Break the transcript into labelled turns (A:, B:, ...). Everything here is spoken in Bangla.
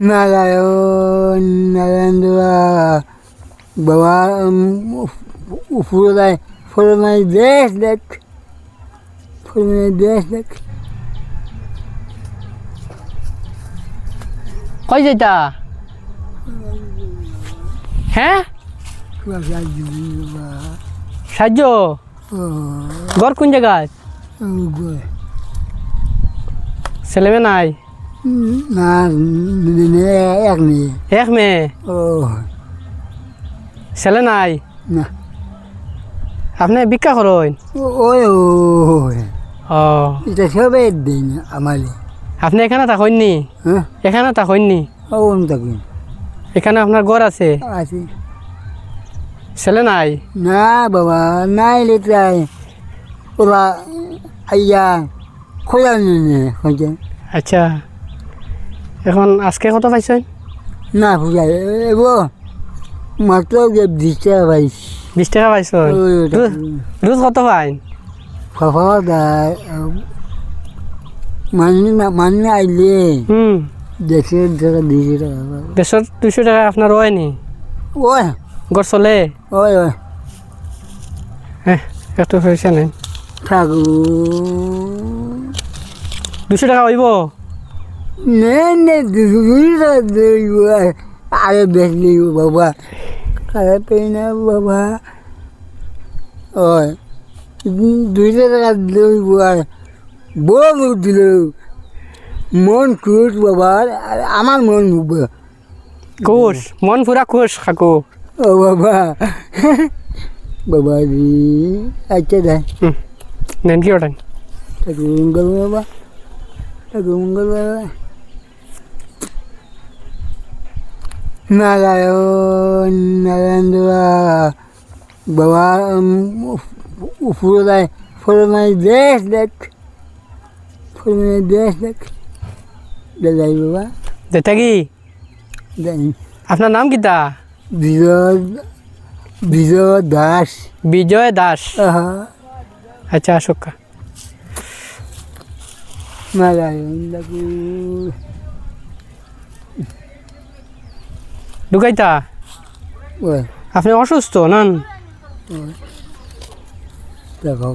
A: নারায়ণ নারায়ণ বাবা উপরে ফলমাই দেশ দেখ ফলমাই দেশ দেখ
B: কই যাইতা হ্যাঁ সাহায্য ঘর কোন জায়গায় ছেলে নাই
A: না এক নেই
B: এক মেয়ে
A: ও
B: ছেলে নাই
A: না
B: আপনি ভিক্ষা করেন
A: ওই
B: ও
A: এটা সবাই দিন আমালে
B: আপনি এখানে থাকেননি
A: হ্যাঁ
B: এখানে থাকেননি
A: ওন থাকি
B: এখানে আপনার ঘর আছে
A: আছে
B: ছেলে নাই
A: না বাবা নাই লেটাই ওরা আইয়া খোঁজা নিয়ে খোঁজে
B: আচ্ছা এখন আজকে কত পাইছেন
A: না খোঁজা এব মাত্র 20 টাকা পাইছি
B: 20 টাকা পাইছেন রোজ কত পাইন
A: খাওয়া দায় মানুষ আইলে 150 টাকা 200 টাকা
B: 150-200 টাকা আপনার হয়নি
A: ওই
B: ঘর চলে
A: ওই ওই
B: হ্যাঁ একটু পয়সা নেন
A: থাকু
B: 200 টাকা হইব
A: নে 200 টাকা দেব আরে বেশ লিব বাবা খারাপ না বাবা ওই 200 টাকা দেব আর বউ দিল মন খুশ বাবা আমার মন
B: খুশ মন পুরা খুশ কাকু
A: ও বাবা বাবা রে আচ্ছা দে
B: নেন কি ওটান
A: তাকে মঙ্গল বাবা তাকে মঙ্গল বাবা নারায়ণ নারায়ণ বাবা উপরে ফলমাই দেশ দেখ ফলমাই দেশ দেখ দাদাই বাবা
B: যেটা কি
A: দেন
B: আপনার নাম কিতা
A: বিজয় বিজয় দাস
B: বিজয় দাস
A: আহা
B: আচ্ছা অশোক
A: নারায়ণ দাকু
B: ঢুকাইতা
A: ওই
B: আপনি অসুস্থ নন
A: দেখো